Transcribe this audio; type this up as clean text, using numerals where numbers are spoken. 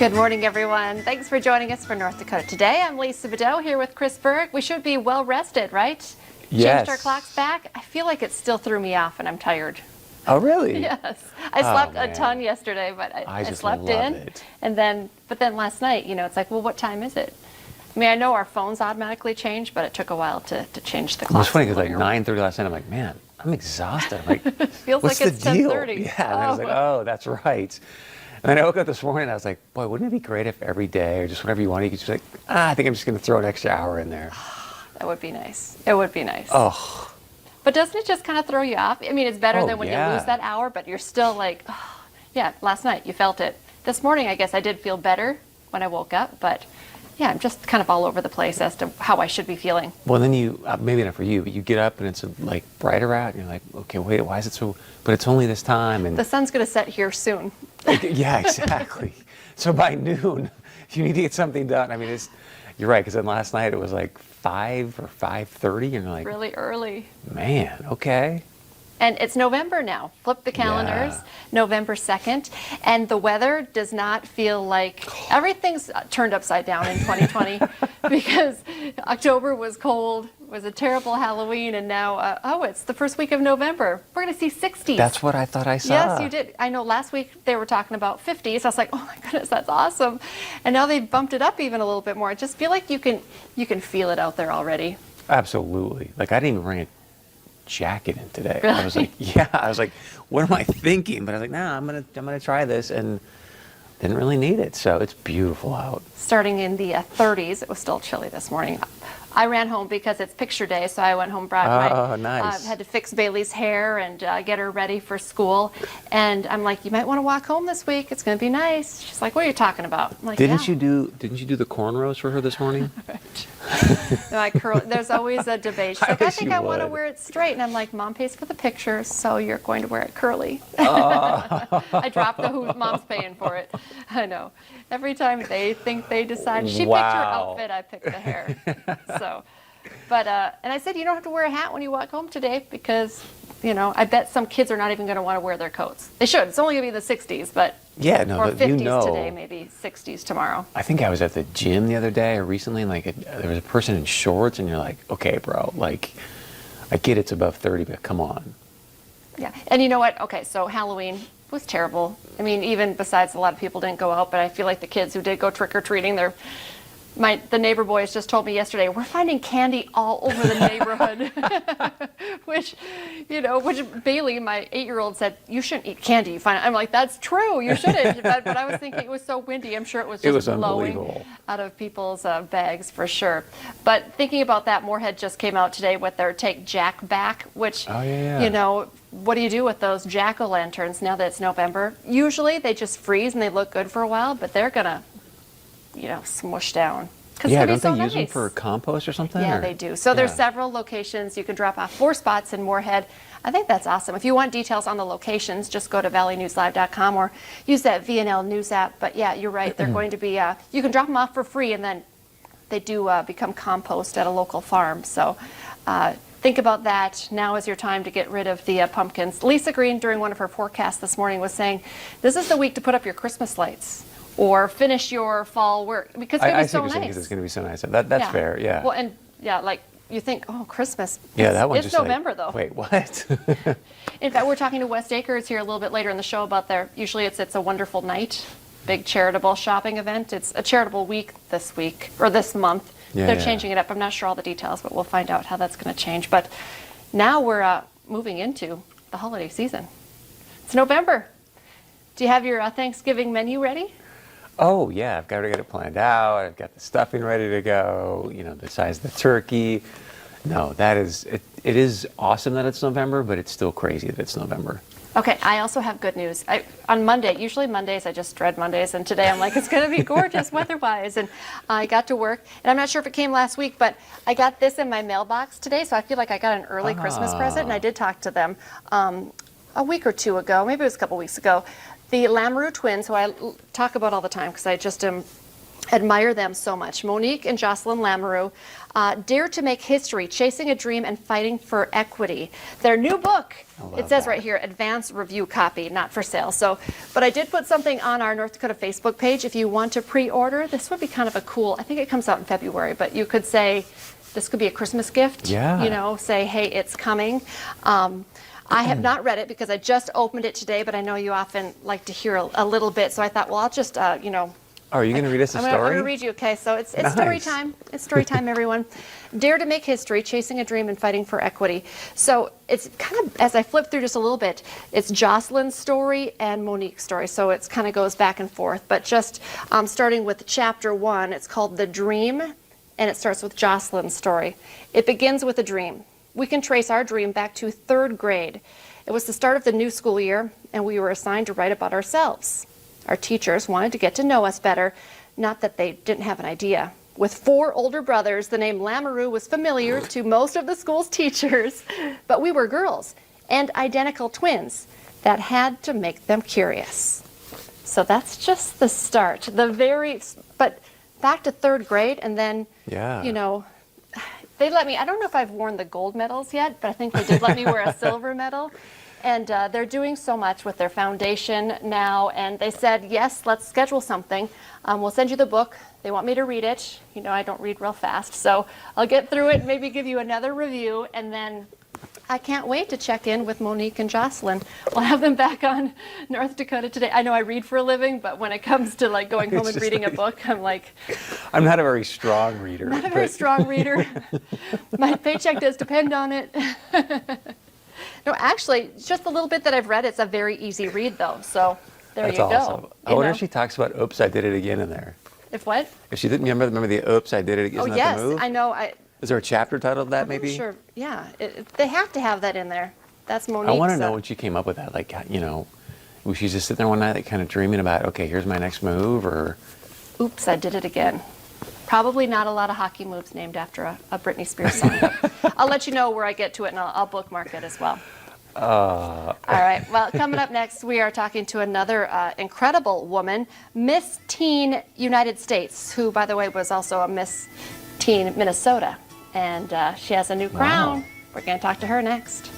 Good morning, everyone. Thanks for joining us for North Dakota Today. I'm Lisa Bedell here with Chris Berg. We should be well rested, right? Yes. Changed our clocks back. I feel like it still threw me off and I'm tired. Oh, really? Yes. I slept a ton yesterday, but I just slept love in. it. And then last night, it's like, well, what time is it? I mean, I know our phones automatically change, but it took a while to change the clock. It was funny because like 9:30 last night, I'm like, man, I'm exhausted. I'm like, feels what's like it's the deal? 10:30. Yeah, and I was like, oh, that's right. And then I woke up this morning and I was like, boy, wouldn't it be great if every day or just whatever you want, you could just be like, I think I'm just going to throw an extra hour in there. That would be nice. It would be nice. Oh. But doesn't it just kind of throw you off? I mean, it's better than when you yeah. lose that hour, but you're still like, oh, yeah, last night you felt it. This morning, I guess I did feel better when I woke up, but yeah, I'm just kind of all over the place as to how I should be feeling. Well, then you, maybe not for you, but you get up and it's like brighter out and you're like, okay, wait, why is it so, but it's only this time. And the sun's going to set here soon. Yeah, exactly. So by noon, you need to get something done. I mean, you're right, because then last night it was like 5 or 5:30 and you're like, really early. Man, okay. And it's November now. Flip the calendars, Yeah. November 2nd. And the weather does not feel like everything's turned upside down in 2020 because October was cold, was a terrible Halloween, and now, it's the first week of November. We're going to see 60s. That's what I thought I saw. Yes, you did. I know last week they were talking about 50s. I was like, oh my goodness, that's awesome. And now they've bumped it up even a little bit more. I just feel like you can feel it out there already. Absolutely. Like I didn't even bring a jacket in today. Really? I was like, what am I thinking? But I was like, nah, I'm gonna try this, and didn't really need it. So it's beautiful out. Starting in the 30s, it was still chilly this morning. I ran home because it's picture day, so I went home, nice. had to fix Bailey's hair and get her ready for school. And I'm like, you might want to walk home this week. It's going to be nice. She's like, what are you talking about? I'm like, Didn't you do the cornrows for her this morning? No, I curl. There's always a debate. She's like, I think I want to wear it straight. And I'm like, Mom pays for the pictures, so you're going to wear it curly. I dropped the who mom's paying for it. I know. Every time they think they decide, she picked her outfit, I picked the hair. So, but, and I said, you don't have to wear a hat when you walk home today because, I bet some kids are not even going to want to wear their coats. They should. It's only going to be the 60s, but yeah, no, or but 50s today, maybe 60s tomorrow. I think I was at the gym the other day or recently, and like there was a person in shorts, and you're like, okay, bro, like I get it's above 30, but come on. Yeah, and you know what? Okay, so Halloween was terrible. I mean, even besides a lot of people didn't go out, but I feel like the kids who did go trick-or-treating, the neighbor boys just told me yesterday, we're finding candy all over the neighborhood. which Bailey, my 8-year-old, said, you shouldn't eat candy. I'm like, that's true, you shouldn't. But I was thinking it was so windy, I'm sure it was just blowing out of people's bags for sure. But thinking about that, Moorhead just came out today with their Take Jack Back, which, what do you do with those jack-o'-lanterns now that it's November? Usually they just freeze and they look good for a while, but they're going to smush down. Yeah, don't they use them for compost or something? Yeah, they do. So there's several locations. You can drop off 4 spots in Moorhead. I think that's awesome. If you want details on the locations, just go to valleynewslive.com or use that VNL News app. But yeah, you're right. They're going to be, you can drop them off for free, and then they do become compost at a local farm. So think about that. Now is your time to get rid of the pumpkins. Lisa Green, during one of her forecasts this morning, was saying, this is the week to put up your Christmas lights or finish your fall work because it's going to be so nice. Because it's going to be so nice. That's fair, yeah. Well, and like you think, oh, Christmas. Yeah, that one's it's just November like, though. Wait, what? In fact, we're talking to West Acres here a little bit later in the show about usually it's a wonderful night, big charitable shopping event. It's a charitable week this month. Yeah, They're changing it up. I'm not sure all the details, but we'll find out how that's going to change. But now we're moving into the holiday season. It's November. Do you have your Thanksgiving menu ready? Oh, yeah, I've got to get it planned out. I've got the stuffing ready to go, the size of the turkey. No, it is awesome that it's November, but it's still crazy that it's November. Okay, I also have good news. On Monday, usually Mondays, I just dread Mondays, and today I'm like, it's going to be gorgeous weather-wise, and I got to work, and I'm not sure if it came last week, but I got this in my mailbox today, so I feel like I got an early Christmas present, and I did talk to them a week or two ago, maybe it was a couple weeks ago. The Lamoureux twins, who I talk about all the time because I just am admire them so much. Monique and Jocelyn Lamoureux dare to make history, chasing a dream and fighting for equity. Their new book, it says right here, advance review copy, not for sale. So, but I did put something on our North Dakota Facebook page. If you want to pre-order, this would be kind of a cool, I think it comes out in February, but you could say, this could be a Christmas gift. Yeah. You know, say, hey, it's coming. I have not read it because I just opened it today, but I know you often like to hear a little bit. So I thought, well, I'll just, you know. Oh, are you going to read us a story? I'm going to read you, okay? So it's Nice. story time. It's story time, everyone. Dare to make history, chasing a dream and fighting for equity. So it's kind of, as I flip through just a little bit, it's Jocelyn's story and Monique's story. So it kind of goes back and forth. But just starting with chapter 1, it's called The Dream, and it starts with Jocelyn's story. It begins with a dream. We can trace our dream back to 3rd grade. It was the start of the new school year, and we were assigned to write about ourselves. Our teachers wanted to get to know us better, not that they didn't have an idea. With 4 older brothers, the name Lamoureux was familiar to most of the school's teachers, but we were girls and identical twins. That had to make them curious. So that's just the start. But back to 3rd grade, and then, you know, they let me, I don't know if I've worn the gold medals yet, but I think they did let me wear a silver medal. And they're doing so much with their foundation now. And they said, yes, let's schedule something. We'll send you the book. They want me to read it. You know, I don't read real fast. So I'll get through it, maybe give you another review. And then I can't wait to check in with Monique and Jocelyn. We'll have them back on North Dakota today. I know I read for a living, but when it comes to like going home and reading a book, I'm like... I'm not a very strong reader. Not a very strong reader. My paycheck does depend on it. No, actually, just a little bit that I've read, it's a very easy read, though. So there That's you awesome. go. I wonder if she talks about "Oops, I did it again" in there. If what? If she didn't remember the "Oops, I did it again." Oh, Isn't yes, that the move? I know. Is there a chapter titled that, I'm maybe? sure. Yeah, they have to have that in there. That's Monique's. I want to know when she came up with that. Like, you know, was she just sitting there one night, like, kind of dreaming about, okay, here's my next move, or? Oops, I did it again. Probably not a lot of hockey moves named after a Britney Spears song. But I'll let you know where I get to it, and I'll bookmark it as well. All right. Well, coming up next, we are talking to another incredible woman, Miss Teen United States, who, by the way, was also a Miss Teen Minnesota. And she has a new crown. Wow. We're going to talk to her next.